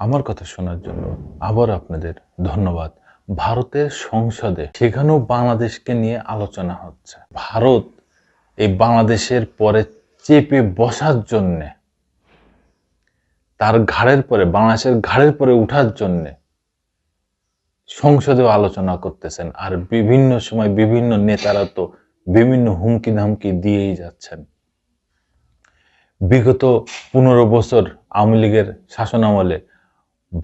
আমার কথা শোনার জন্য আবার আপনাদের ধন্যবাদ। ভারতের সংসদে সেখানেও বাংলাদেশকে নিয়ে আলোচনা হচ্ছে। ভারত এই বাংলাদেশের পরে চেপে বসার জন্যে, তার ঘাড়ের পরে, বাংলাদেশের ঘাড়ের পরে উঠার জন্যে সংসদেও আলোচনা করতেছেন। আর বিভিন্ন সময় বিভিন্ন নেতারা তো বিভিন্ন হুমকি ধামকি দিয়েই যাচ্ছেন। বিগত 15 বছর আওয়ামী লীগের শাসনামলে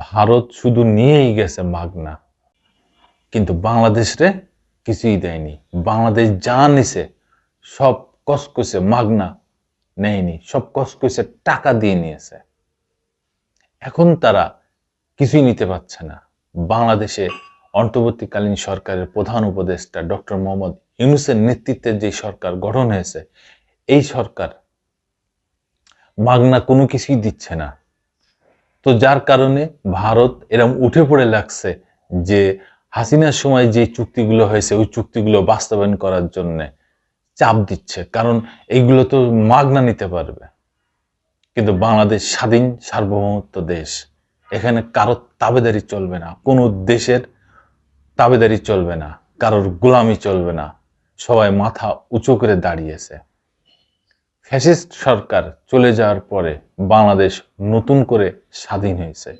ভারত শুধু নিয়েই গেছে মাগনা, কিন্তু বাংলাদেশে কিছুই দেয়নি। বাংলাদেশ যা নিছে সব কসকসে মাগনা নেয়নি, সব কসকসে টাকা দিয়ে নিয়েছে। এখন তারা কিছুই নিতে পারছে না। বাংলাদেশে অন্তর্বর্তীকালীন সরকারের প্রধান উপদেষ্টা ডক্টর মোহাম্মদ ইউনূসের নেতৃত্বে যে সরকার গঠন হয়েছে, এই সরকার মাগনা কোনো কিছুই দিচ্ছে না। তো যার কারণে ভারত এরকম উঠে পড়ে লাগছে যে হাসিনার সময় যে চুক্তিগুলো হয়েছে ওই চুক্তিগুলো বাস্তবায়ন করার জন্য চাপ দিচ্ছে, কারণ এইগুলো তো মাগনা নিতে পারবে। কিন্তু বাংলাদেশ স্বাধীন সার্বভৌমত্ব দেশ, এখানে কারোর তাবেদারি চলবে না, কোনো দেশের তাবেদারি চলবে না, কারোর গোলামি চলবে না। সবাই মাথা উঁচু করে দাঁড়িয়েছে। ফ্যাসিস্ট সরকার চলে যাওয়ার পরে বাংলাদেশ নতুন করে স্বাধীন হয়েছে।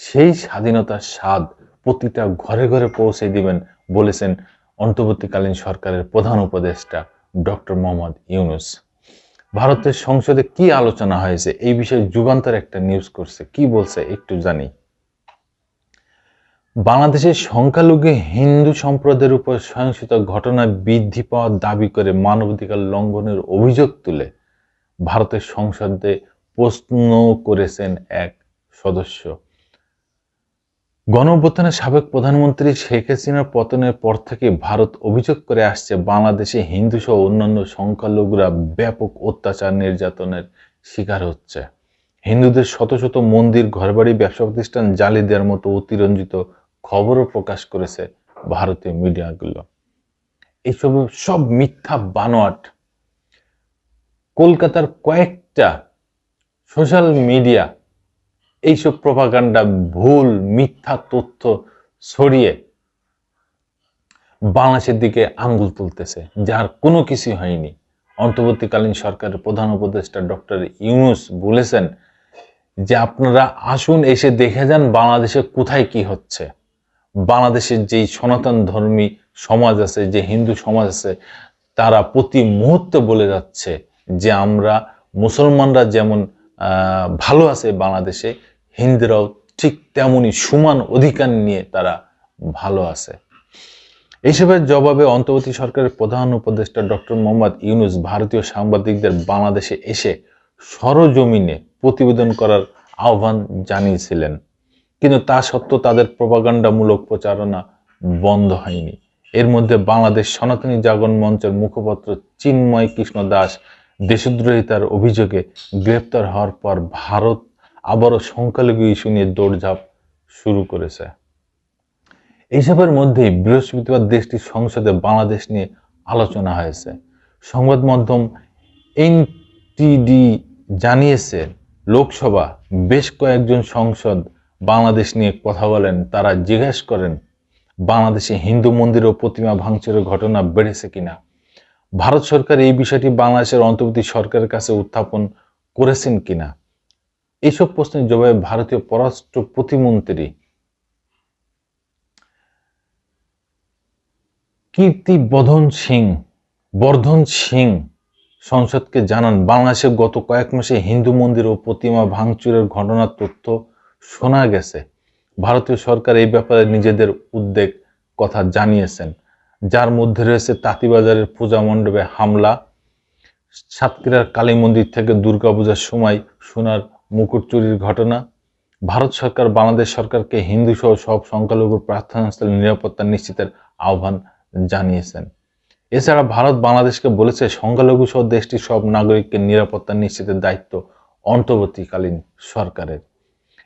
সেই স্বাধীনতার স্বাদ প্রতিটা ঘরে ঘরে পৌঁছে দিবেন বলেছেন অন্তর্বর্তীকালীন সরকারের প্রধান উপদেষ্টা ডক্টর মোহাম্মদ ইউনূস। ভারতের সংসদে কি আলোচনা হয়েছে এই বিষয়ে যুগান্তর একটা নিউজ করছে। কি বলছে একটু জানি। বাংলাদেশের সংখ্যালঘু হিন্দু সম্প্রদায়ের উপর সহিংসতার ঘটনা বৃদ্ধি পাওয়ার দাবি করে মানবাধিকার লঙ্ঘনের অভিযোগ তুলে ভারতের সংসদে প্রশ্ন করেছেন এক সদস্য। গণঅভ্যুত্থানের সাবেক প্রধানমন্ত্রী শেখ হাসিনার পতনের পর থেকে ভারত অভিযোগ করে আসছে বাংলাদেশে হিন্দু সহ অন্যান্য সংখ্যালঘুরা ব্যাপক অত্যাচার নির্যাতনের শিকার হচ্ছে। হিন্দুদের শত শত মন্দির, ঘরবাড়ি, ব্যবসা প্রতিষ্ঠান জ্বালিয়ে দেওয়ার মতো অতিরঞ্জিত খবরও প্রকাশ করেছে ভারতীয় মিডিয়াগুলো। এইসব সব মিথ্যা বানোয়াট। কলকাতার কয়েকটা সোশ্যাল মিডিয়া এইসব প্রপাগান্ডা, ভুল মিথ্যা তথ্য ছড়িয়ে বাংলাদেশের দিকে আঙ্গুল তুলতেছে, যার কোনো কিছু হয়নি। অন্তর্বর্তীকালীন সরকারের প্রধান উপদেষ্টা ডক্টর ইউনূস বলেছেন যে আপনারা আসুন, এসে দেখে যান বাংলাদেশে কোথায় কি হচ্ছে। বাংলাদেশের যেই সনাতন ধর্মী সমাজ আছে, যে হিন্দু সমাজ আছে, তারা প্রতি মুহূর্তে বলে যাচ্ছে যে আমরা মুসলমানরা যেমন ভালো আছে বাংলাদেশে, হিন্দুরাও ঠিক তেমনই সমান অধিকার নিয়ে তারা ভালো আছে। এইসবের জবাবে অন্তর্বর্তী সরকারের প্রধান উপদেষ্টা ডক্টর মোহাম্মদ ইউনূস ভারতীয় সাংবাদিকদের বাংলাদেশে এসে সরজমিনে প্রতিবেদন করার আহ্বান জানিয়েছিলেন, কিন্তু তা সত্ত্বেও তাদের প্রপাগান্ডামূলক প্রচারণা বন্ধ হয়নি। এর মধ্যে বাংলাদেশ সনাতনী জাগরণ মঞ্চের মুখপাত্র চিন্ময় কৃষ্ণ দাস দেশদ্রোহিতার অভিযোগে গ্রেপ্তার হওয়ার পর ভারত আবারও সংখ্যালঘু ইস্যু নিয়ে দৌড়ঝাঁপ শুরু করেছে। এইসবের মধ্যেই বৃহস্পতিবার দেশটির সংসদে বাংলাদেশ নিয়ে আলোচনা হয়েছে। সংবাদ মাধ্যম এনটিডি জানিয়েছে, লোকসভা বেশ কয়েকজন সংসদ বাংলাদেশ নিয়ে কথা বলেন। তারা জিজ্ঞেস করেন বাংলাদেশে হিন্দু মন্দির ও প্রতিমা ভাঙচুরের ঘটনা বেড়েছে কিনা। ভারত সরকার এই বিষয়টি বাংলাদেশের অন্তর্বর্তী সরকারের কাছে উত্থাপন করেছেন কিনা। এইসব প্রশ্নের জবাবে ভারতীয় পররাষ্ট্র প্রতিমন্ত্রী বর্ধন সিং সংসদকে জানান, বাংলাদেশে গত কয়েক মাসে হিন্দু মন্দির ও প্রতিমা ভাঙচুরের ঘটনার তথ্য শোনা গেছে। ভারতীয় সরকার এই ব্যাপারে নিজেদের উদ্বেগ কথা জানিয়েছেন, যার মধ্যে রয়েছে তাঁতীবাজারের পূজা মণ্ডপে হামলা, সাতক্ষীরার কালী মন্দির থেকে দুর্গাপূজার সময় সোনার মুকুট চুরির ঘটনা। ভারত সরকার বাংলাদেশ সরকারকে হিন্দু সহ সব সংখ্যালঘুর প্রার্থনাস্থলে নিরাপত্তা নিশ্চিতের আহ্বান জানিয়েছেন। এছাড়া ভারত বাংলাদেশকে বলেছে সংখ্যালঘু সহ দেশটির সব নাগরিককে নিরাপত্তা নিশ্চিতের দায়িত্ব অন্তর্বর্তীকালীন সরকারের।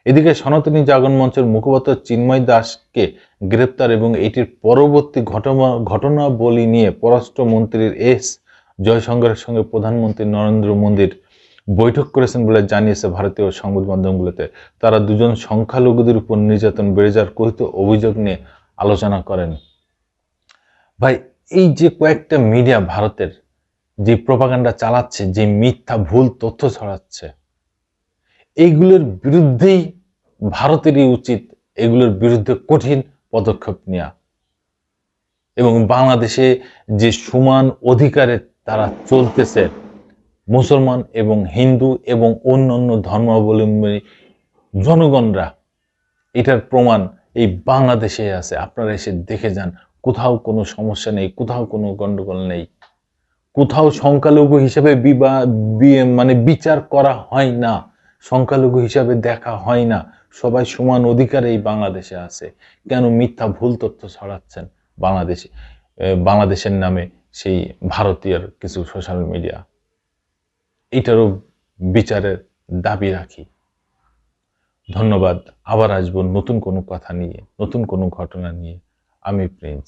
এদিকে সনাতনী জাগরণ মঞ্চের মুখপাত্র চিন্ময় দাসকে গ্রেপ্তার এবং এটির পরবর্তী ঘটনাবলী নিয়ে পররাষ্ট্রমন্ত্রীর এস জয়শঙ্করের সঙ্গে প্রধানমন্ত্রী নরেন্দ্র মোদীর বৈঠক করেছেন বলে জানিয়েছে ভারতীয় সংবাদ মাধ্যমগুলোতে। তারা দুজন সংখ্যালঘুদের উপর নির্যাতন বেড়ে যাওয়ার কথিত অভিযোগ নিয়ে আলোচনা করেন। ভাই, এই যে কয়েকটা মিডিয়া ভারতের যে প্রপাগান্ডা চালাচ্ছে, যে মিথ্যা ভুল তথ্য ছড়াচ্ছে, এইগুলোর বিরুদ্ধেই ভারতেরই উচিত এগুলোর বিরুদ্ধে কঠিন পদক্ষেপ নেওয়া এবং বাংলাদেশে যে সমান অধিকারে তারা চলতেছে, মুসলমান এবং হিন্দু এবং অন্যান্য ধর্মাবলম্বী জনগণরা, এটার প্রমাণ এই বাংলাদেশে আছে। আপনারা এসে দেখে যান, কোথাও কোনো সমস্যা নেই, কোথাও কোনো গন্ডগোল নেই, কোথাও সংখ্যালঘু হিসেবে মানে বিচার করা হয় না, সংখ্যালঘু হিসাবে দেখা হয় না। সবাই সমান অধিকার এই বাংলাদেশে আছে। কেন মিথ্যা ভুল তথ্য ছড়াচ্ছেন বাংলাদেশের নামে সেই ভারতীয় কিছু সোশ্যাল মিডিয়া? এটারও বিচারের দাবি রাখি। ধন্যবাদ। আবার আসবো নতুন কোনো কথা নিয়ে, নতুন কোনো ঘটনা নিয়ে। আমি প্রিন্স।